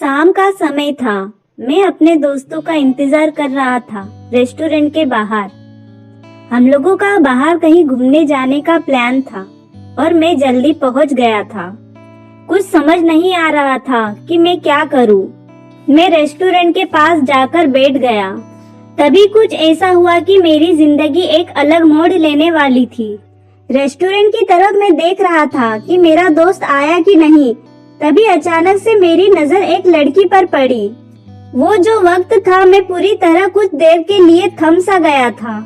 शाम का समय था। मैं अपने दोस्तों का इंतजार कर रहा था रेस्टोरेंट के बाहर। हम लोगों का बाहर कहीं घूमने जाने का प्लान था और मैं जल्दी पहुंच गया था। कुछ समझ नहीं आ रहा था कि मैं क्या करूं। मैं रेस्टोरेंट के पास जाकर बैठ गया। तभी कुछ ऐसा हुआ कि मेरी जिंदगी एक अलग मोड़ लेने वाली थी। रेस्टोरेंट की तरफ मैं देख रहा था कि मेरा दोस्त आया कि नहीं। तभी अचानक से मेरी नजर एक लड़की पर पड़ी। वो जो वक्त था, मैं पूरी तरह कुछ देर के लिए थम सा गया था।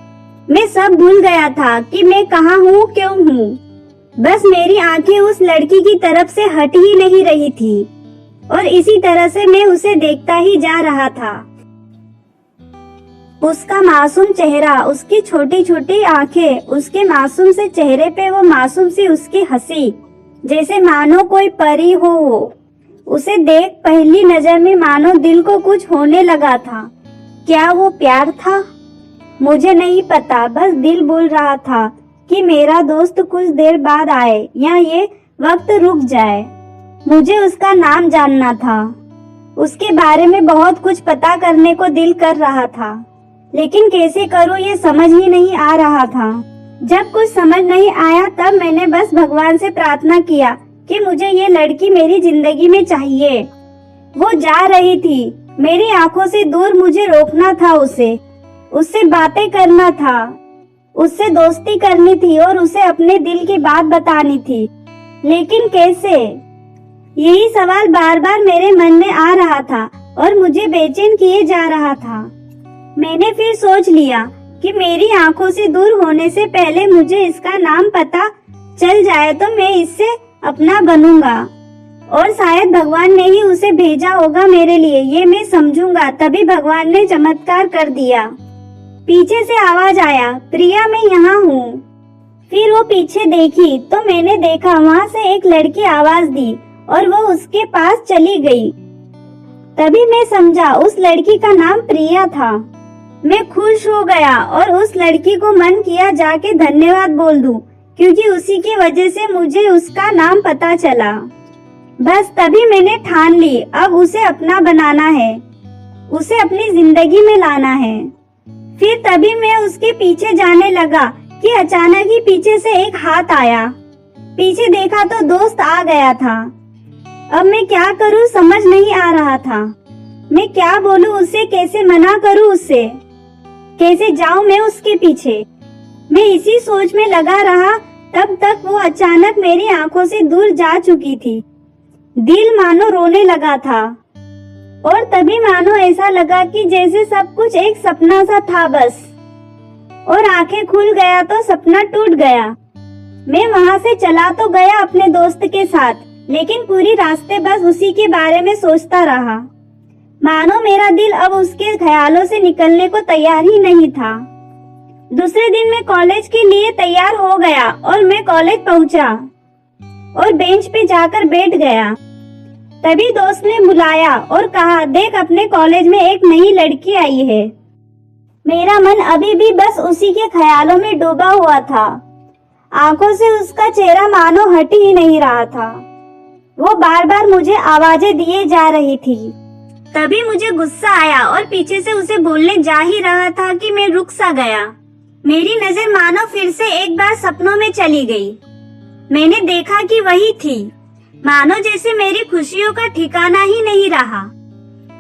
मैं सब भूल गया था कि मैं कहाँ हूँ, क्यों हूँ। बस मेरी आंखें उस लड़की की तरफ से हट ही नहीं रही थी और इसी तरह से मैं उसे देखता ही जा रहा था। उसका मासूम चेहरा, उसकी छोटी छोटी आंखें, उसके मासूम से चेहरे पे वो मासूम सी उसकी हंसी, जैसे मानो कोई परी हो वो। उसे देख पहली नजर में मानो दिल को कुछ होने लगा था। क्या वो प्यार था? मुझे नहीं पता, बस दिल बोल रहा था कि मेरा दोस्त कुछ देर बाद आए या ये वक्त रुक जाए। मुझे उसका नाम जानना था। उसके बारे में बहुत कुछ पता करने को दिल कर रहा था, लेकिन कैसे करूं ये समझ ही नहीं आ रहा था। जब कुछ समझ नहीं आया तब मैंने बस भगवान से प्रार्थना किया कि मुझे ये लड़की मेरी जिंदगी में चाहिए। वो जा रही थी मेरी आंखों से दूर, मुझे रोकना था उससे बातें करना था, उससे दोस्ती करनी थी और उसे अपने दिल की बात बतानी थी। लेकिन कैसे? यही सवाल बार बार मेरे मन में आ रहा था और मुझे बेचैन किए जा रहा था। मैंने फिर सोच लिया कि मेरी आंखों से दूर होने से पहले मुझे इसका नाम पता चल जाए तो मैं इससे अपना बनूंगा और शायद भगवान ने ही उसे भेजा होगा मेरे लिए, ये मैं समझूंगा। तभी भगवान ने चमत्कार कर दिया। पीछे से आवाज आया, प्रिया मैं यहाँ हूँ। फिर वो पीछे देखी तो मैंने देखा वहाँ से एक लड़की आवाज दी और वो उसके पास चली गई। तभी मैं समझा उस लड़की का नाम प्रिया था। मैं खुश हो गया और उस लड़की को मन किया जाके धन्यवाद बोल दूं, क्योंकि उसी की वजह से मुझे उसका नाम पता चला। बस तभी मैंने ठान ली, अब उसे अपना बनाना है, उसे अपनी जिंदगी में लाना है। फिर तभी मैं उसके पीछे जाने लगा कि अचानक ही पीछे से एक हाथ आया। पीछे देखा तो दोस्त आ गया था। अब मैं क्या करूं समझ नहीं आ रहा था। मैं क्या बोलूं उसे, कैसे मना करूं उससे, कैसे जाऊं मैं उसके पीछे। मैं इसी सोच में लगा रहा, तब तक वो अचानक मेरी आंखों से दूर जा चुकी थी। दिल मानो रोने लगा था और तभी मानो ऐसा लगा कि जैसे सब कुछ एक सपना सा था बस। और आंखें खुल गया तो सपना टूट गया। मैं वहाँ से चला तो गया अपने दोस्त के साथ, लेकिन पूरी रास्ते बस उसी के बारे में सोचता रहा। मानो मेरा दिल अब उसके ख्यालों से निकलने को तैयार ही नहीं था। दूसरे दिन मैं कॉलेज के लिए तैयार हो गया और मैं कॉलेज पहुंचा और बेंच पे जाकर बैठ गया। तभी दोस्त ने बुलाया और कहा, देख अपने कॉलेज में एक नई लड़की आई है। मेरा मन अभी भी बस उसी के ख्यालों में डूबा हुआ था। आंखों से उसका चेहरा मानो हट ही नहीं रहा था। वो बार बार मुझे आवाजें दिए जा रही थी। तभी मुझे गुस्सा आया और पीछे से उसे बोलने जा ही रहा था कि मैं रुक सा गया। मेरी नजर मानो फिर से एक बार सपनों में चली गई। मैंने देखा कि वही थी। मानो जैसे मेरी खुशियों का ठिकाना ही नहीं रहा।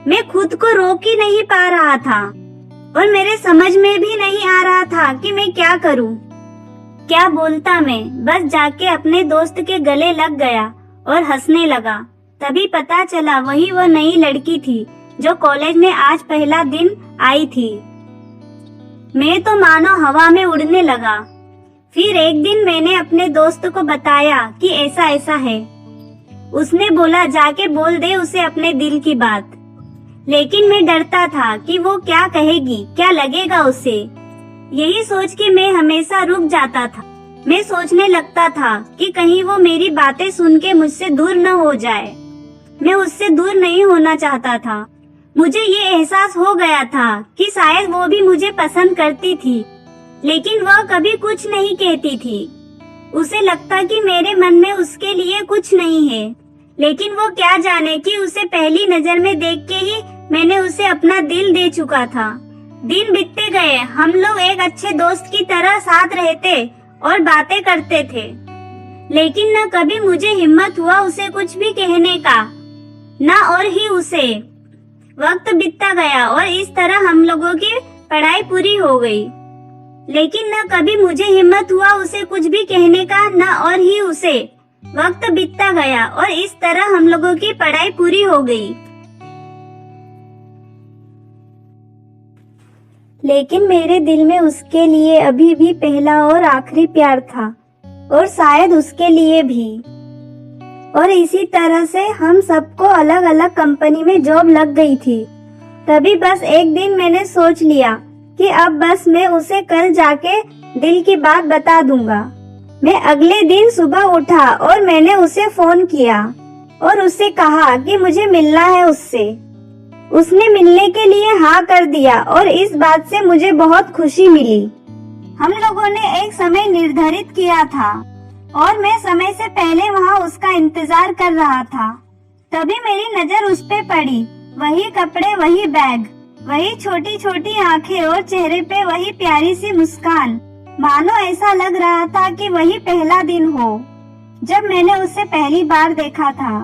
मैं खुद को रोक ही नहीं पा रहा था और मेरे समझ में भी नहीं आ रहा था कि मैं क्या करूं। क्या बोलता मैं, बस जाके अपने दोस्त के गले लग गया और हंसने लगा। तभी पता चला वही वो नई लड़की थी जो कॉलेज में आज पहला दिन आई थी। मैं तो मानो हवा में उड़ने लगा। फिर एक दिन मैंने अपने दोस्त को बताया कि ऐसा ऐसा है। उसने बोला जाके बोल दे उसे अपने दिल की बात। लेकिन मैं डरता था कि वो क्या कहेगी, क्या लगेगा उसे। यही सोच के मैं हमेशा रुक जाता था। मैं सोचने लगता था कि कहीं वो मेरी बातें सुन के मुझसे दूर न हो जाए। मैं उससे दूर नहीं होना चाहता था। मुझे ये एहसास हो गया था कि शायद वो भी मुझे पसंद करती थी, लेकिन वह कभी कुछ नहीं कहती थी। उसे लगता कि मेरे मन में उसके लिए कुछ नहीं है, लेकिन वो क्या जाने कि उसे पहली नजर में देख के ही मैंने उसे अपना दिल दे चुका था। दिन बीतते गए, हम लोग एक अच्छे दोस्त की तरह साथ रहते और बातें करते थे, लेकिन न कभी मुझे हिम्मत हुआ उसे कुछ भी कहने का, न और ही उसे। वक्त बीतता गया और इस तरह हम लोगों की पढ़ाई पूरी हो गई, लेकिन न कभी मुझे हिम्मत हुआ उसे कुछ भी कहने का, न और ही उसे। वक्त बीतता गया और इस तरह हम लोगों की पढ़ाई पूरी हो गई। लेकिन मेरे दिल में उसके लिए अभी भी पहला और आखिरी प्यार था, और शायद उसके लिए भी। और इसी तरह से हम सबको अलग अलग कंपनी में जॉब लग गई थी। तभी बस एक दिन मैंने सोच लिया कि अब बस मैं उसे कल जाके दिल की बात बता दूंगा। मैं अगले दिन सुबह उठा और मैंने उसे फोन किया और उससे कहा कि मुझे मिलना है उससे। उसने मिलने के लिए हाँ कर दिया और इस बात से मुझे बहुत खुशी मिली। हम लोगों ने एक समय निर्धारित किया था और मैं समय से पहले वहाँ उसका इंतजार कर रहा था। तभी मेरी नजर उस पे पड़ी। वही कपड़े, वही बैग, वही छोटी छोटी आंखें और चेहरे पे वही प्यारी सी मुस्कान। मानो ऐसा लग रहा था कि वही पहला दिन हो जब मैंने उसे पहली बार देखा था।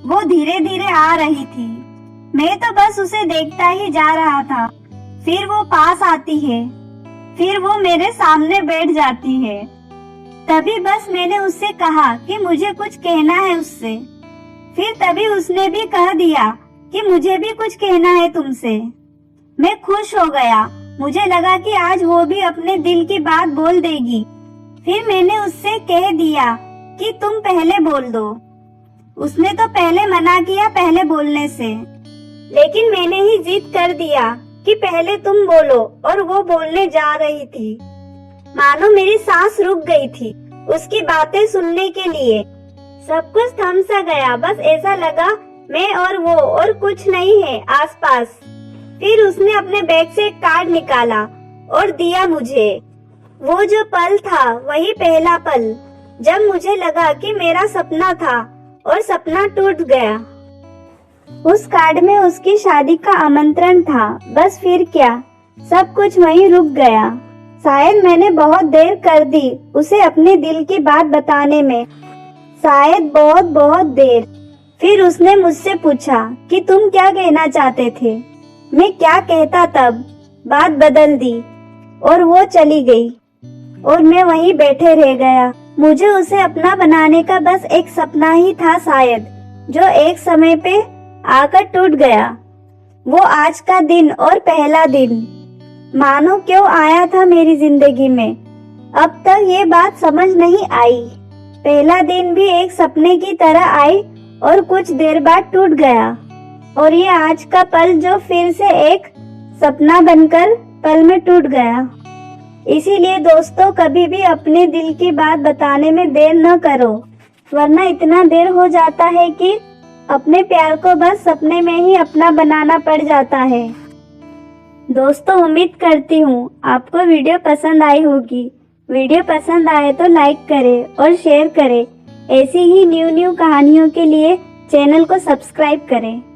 वो धीरे धीरे आ रही थी। मैं तो बस उसे देखता ही जा रहा था। फिर वो पास आती है, फिर वो मेरे सामने बैठ जाती है। तभी बस मैंने उससे कहा कि मुझे कुछ कहना है उससे। फिर तभी उसने भी कह दिया कि मुझे भी कुछ कहना है तुमसे। मैं खुश हो गया। मुझे लगा कि आज वो भी अपने दिल की बात बोल देगी। फिर मैंने उससे कह दिया कि तुम पहले बोल दो। उसने तो पहले मना किया पहले बोलने से, लेकिन मैंने ही जिद कर दिया कि पहले तुम बोलो, और वो बोलने जा रही थी। मानो मेरी सांस रुक गई थी उसकी बातें सुनने के लिए। सब कुछ थम सा गया। बस ऐसा लगा मैं और वो और कुछ नहीं है आसपास। फिर उसने अपने बैग से एक कार्ड निकाला और दिया मुझे। वो जो पल था वही पहला पल जब मुझे लगा कि मेरा सपना था और सपना टूट गया। उस कार्ड में उसकी शादी का आमंत्रण था। बस फिर क्या, सब कुछ वहीं रुक गया। शायद मैंने बहुत देर कर दी उसे अपने दिल की बात बताने में, शायद बहुत बहुत देर। फिर उसने मुझसे पूछा कि तुम क्या कहना चाहते थे। मैं क्या कहता तब। बात बदल दी और वो चली गई और मैं वहीं बैठे रह गया। मुझे उसे अपना बनाने का बस एक सपना ही था शायद, जो एक समय पे आकर टूट गया। वो आज का दिन और पहला दिन मानो क्यों आया था मेरी जिंदगी में। अब तक ये बात समझ नहीं आई। पहला दिन भी एक सपने की तरह आई और कुछ देर बाद टूट गया, और ये आज का पल जो फिर से एक सपना बनकर पल में टूट गया। इसीलिए दोस्तों, कभी भी अपने दिल की बात बताने में देर न करो, वरना इतना देर हो जाता है कि अपने प्यार को बस सपने में ही अपना बनाना पड़ जाता है। दोस्तों, उम्मीद करती हूँ आपको वीडियो पसंद आई होगी। वीडियो पसंद आए तो लाइक करें और शेयर करें। ऐसी ही न्यू कहानियों के लिए चैनल को सब्सक्राइब करें।